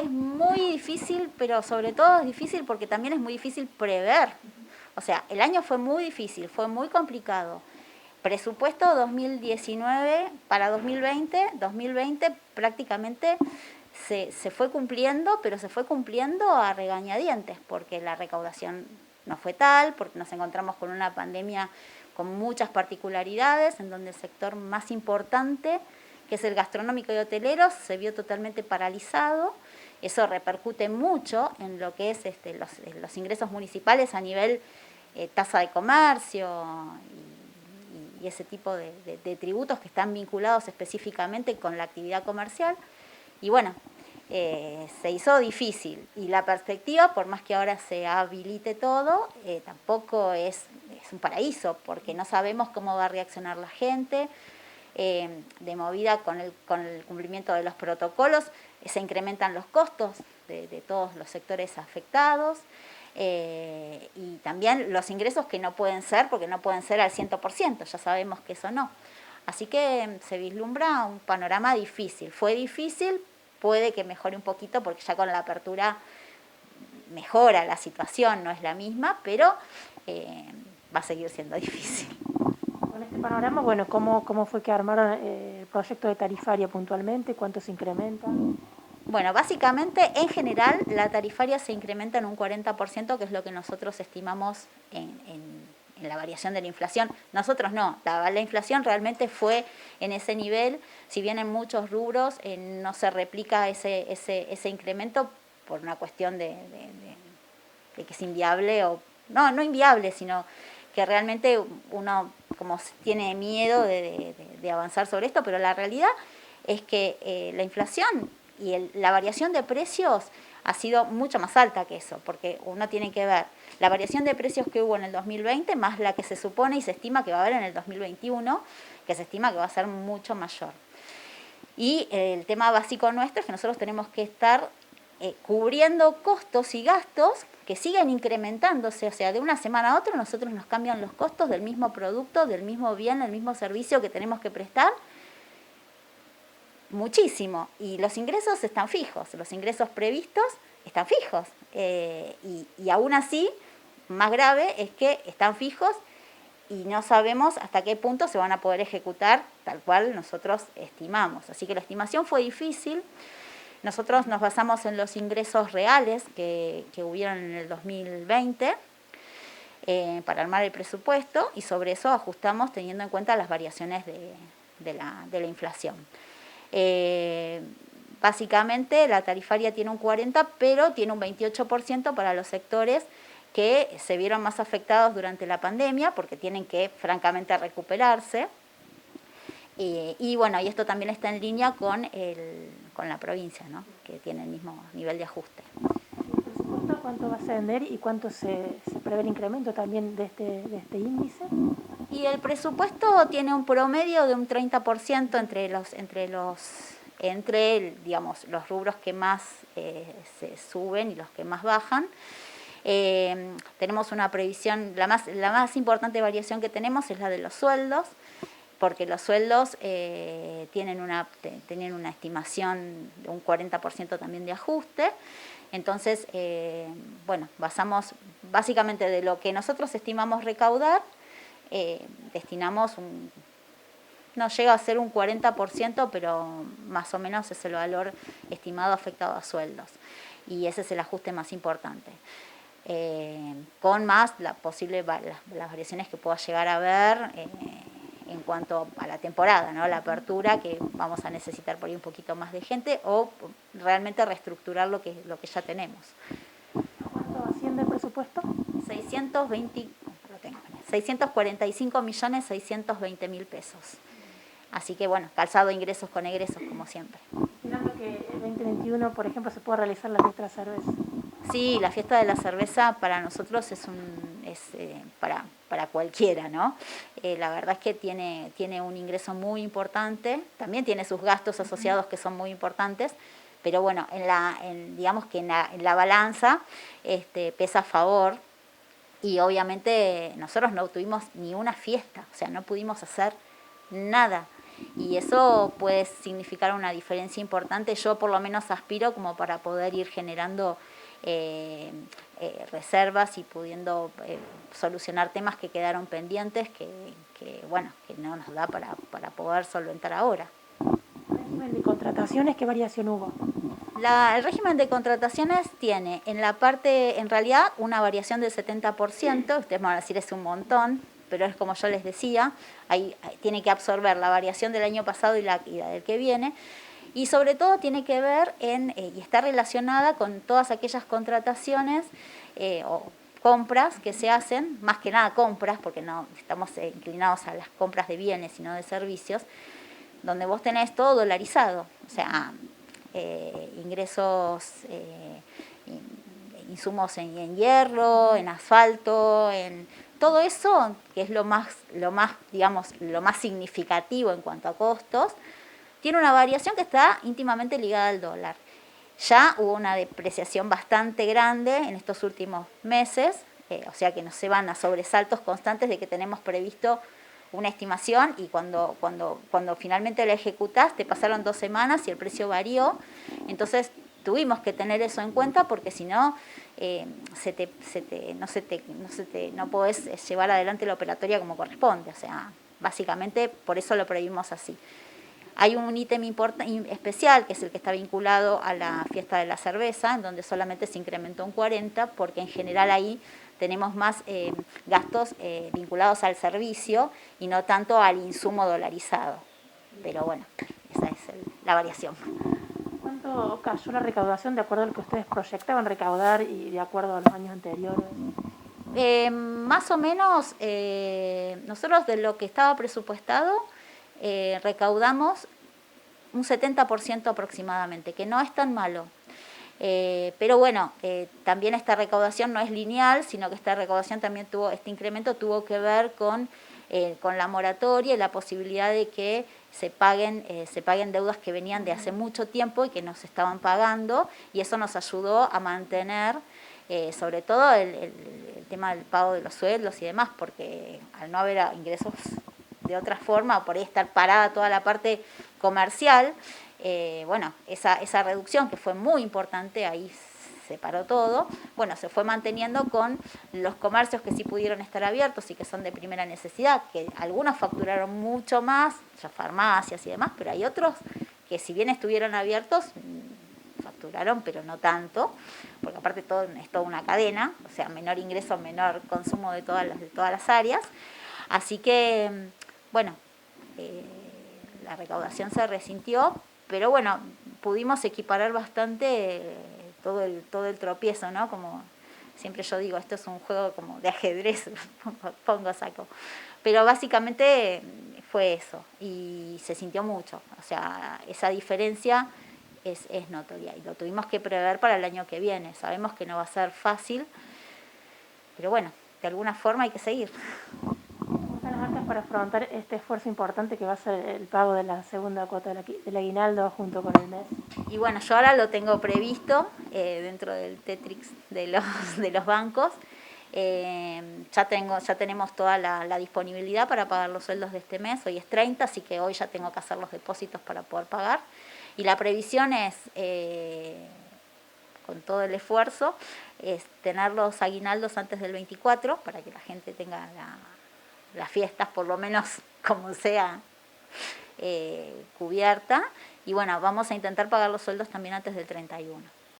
Es muy difícil, pero sobre todo es difícil porque también es muy difícil prever. O sea, el año fue muy difícil, fue muy complicado. Presupuesto 2019 para 2020 prácticamente se fue cumpliendo, pero se fue cumpliendo a regañadientes, porque la recaudación no fue tal, porque nos encontramos con una pandemia con muchas particularidades, en donde el sector más importante, que es el gastronómico y hotelero, se vio totalmente paralizado. Eso repercute mucho en lo que es los ingresos municipales a nivel tasa de comercio y ese tipo de tributos que están vinculados específicamente con la actividad comercial. Y bueno, se hizo difícil. Y la perspectiva, por más que ahora se habilite todo, tampoco es un paraíso, porque no sabemos cómo va a reaccionar la gente. De movida con el cumplimiento de los protocolos, se incrementan los costos de todos los sectores afectados. Y también los ingresos que no pueden ser, porque no pueden ser al 100%, ya sabemos que eso no. Así que se vislumbra un panorama difícil. Fue difícil, puede que mejore un poquito porque ya con la apertura mejora la situación, no es la misma, pero va a seguir siendo difícil. Con este panorama, bueno, ¿cómo fue que armaron el proyecto de tarifaria puntualmente? ¿Cuánto se incrementa? Bueno, básicamente, en general, la tarifaria se incrementa en un 40%, que es lo que nosotros estimamos en la variación de la inflación. Nosotros no, la inflación realmente fue en ese nivel, si bien en muchos rubros no se replica ese incremento por una cuestión de que es inviable, o no inviable, sino que realmente uno como tiene miedo de avanzar sobre esto, pero la realidad es que la inflación y la variación de precios ha sido mucho más alta que eso, porque uno tiene que ver la variación de precios que hubo en el 2020 más la que se supone y se estima que va a haber en el 2021, que se estima que va a ser mucho mayor. Y el tema básico nuestro es que nosotros tenemos que estar cubriendo costos y gastos que siguen incrementándose, o sea, de una semana a otra nosotros nos cambian los costos del mismo producto, del mismo bien, del mismo servicio que tenemos que prestar, muchísimo. Y los ingresos están fijos, los ingresos previstos están fijos. Y aún así, más grave es que están fijos y no sabemos hasta qué punto se van a poder ejecutar tal cual nosotros estimamos. Así que la estimación fue difícil. Nosotros nos basamos en los ingresos reales que hubieron en el 2020 para armar el presupuesto y sobre eso ajustamos teniendo en cuenta las variaciones de la inflación. Básicamente la tarifaria tiene un 40%, pero tiene un 28% para los sectores que se vieron más afectados durante la pandemia porque tienen que francamente recuperarse. Y bueno, y esto también está en línea con la provincia, ¿no? Que tiene el mismo nivel de ajuste. ¿El presupuesto cuánto va a ascender y cuánto se prevé el incremento también de este índice? Y el presupuesto tiene un promedio de un 30% digamos, los rubros que más se suben y los que más bajan. Tenemos una previsión, la más importante variación que tenemos es la de los sueldos, porque los sueldos tienen una estimación de un 40% también de ajuste. Entonces, bueno, basamos básicamente de lo que nosotros estimamos recaudar, destinamos no llega a ser un 40%, pero más o menos es el valor estimado afectado a sueldos. Y ese es el ajuste más importante. Con más las variaciones que pueda llegar a haber en cuanto a la temporada, ¿no? La apertura, que vamos a necesitar por ahí un poquito más de gente, o realmente reestructurar lo que ya tenemos. ¿Cuánto asciende el presupuesto? 645.620.000 pesos. Así que bueno, calzado ingresos con egresos, como siempre. Esperando que el 2021, por ejemplo, se pueda realizar la fiesta de la cerveza. Sí, la fiesta de la cerveza para nosotros es para cualquiera, ¿no? La verdad es que tiene un ingreso muy importante, también tiene sus gastos asociados que son muy importantes, pero bueno, digamos que en la balanza pesa a favor. Y obviamente nosotros no tuvimos ni una fiesta, o sea, no pudimos hacer nada. y eso puede significar una diferencia importante. Yo por lo menos aspiro como para poder ir generando reservas y pudiendo solucionar temas que quedaron pendientes, bueno, que no nos da para poder solventar ahora. ¿El régimen de contrataciones qué variación hubo? El régimen de contrataciones tiene en realidad una variación del 70%, ustedes me van a decir es un montón, pero es como yo les decía, ahí tiene que absorber la variación del año pasado y la del que viene, y sobre todo tiene que ver y está relacionada con todas aquellas contrataciones o compras que se hacen, más que nada compras, porque no estamos inclinados a las compras de bienes y no de servicios, donde vos tenés todo dolarizado, o sea, ingresos, insumos en hierro, en asfalto, en todo eso, que es lo más significativo en cuanto a costos, tiene una variación que está íntimamente ligada al dólar. Ya hubo una depreciación bastante grande en estos últimos meses, o sea que no se van a sobresaltos constantes de que tenemos previsto una estimación y cuando finalmente la ejecutás te pasaron 2 semanas y el precio varió, entonces tuvimos que tener eso en cuenta porque si no no podés llevar adelante la operatoria como corresponde, o sea, básicamente por eso lo prohibimos así. Hay un ítem especial, que es el que está vinculado a la fiesta de la cerveza, en donde solamente se incrementó un 40%, porque en general ahí tenemos más gastos vinculados al servicio y no tanto al insumo dolarizado. Pero bueno, esa es la variación. ¿Cuánto cayó la recaudación de acuerdo a lo que ustedes proyectaban recaudar y de acuerdo a los años anteriores? Más o menos, nosotros de lo que estaba presupuestado, recaudamos un 70% aproximadamente, que no es tan malo. Pero bueno, también esta recaudación no es lineal, sino que esta recaudación también este incremento tuvo que ver con la moratoria y la posibilidad de que se paguen deudas que venían de hace mucho tiempo y que nos estaban pagando, y eso nos ayudó a mantener sobre todo el tema del pago de los sueldos y demás, porque al no haber ingresos de otra forma, o por ahí estar parada toda la parte comercial, bueno, esa reducción que fue muy importante, ahí se paró todo, bueno, se fue manteniendo con los comercios que sí pudieron estar abiertos y que son de primera necesidad, que algunos facturaron mucho más, ya farmacias y demás, pero hay otros que si bien estuvieron abiertos, facturaron, pero no tanto, porque aparte todo es toda una cadena, o sea, menor ingreso, menor consumo de todas las áreas, así que, bueno, la recaudación se resintió, pero bueno, pudimos equiparar bastante todo el tropiezo, ¿no? Como siempre yo digo, esto es un juego como de ajedrez, saco. Pero básicamente fue eso, y se sintió mucho, o sea, esa diferencia es notoria, y lo tuvimos que prever para el año que viene. Sabemos que no va a ser fácil, pero bueno, de alguna forma hay que seguir. ¿Cómo están las arcas para afrontar este esfuerzo importante que va a ser el pago de la segunda cuota del aguinaldo junto con el mes? Y bueno, yo ahora lo tengo previsto dentro del Tetrix de los bancos. Ya tenemos toda la disponibilidad para pagar los sueldos de este mes. Hoy es 30, así que hoy ya tengo que hacer los depósitos para poder pagar. Y la previsión es, con todo el esfuerzo, es tener los aguinaldos antes del 24 para que la gente tenga las fiestas, por lo menos como sea, cubierta. Y bueno, vamos a intentar pagar los sueldos también antes del 31.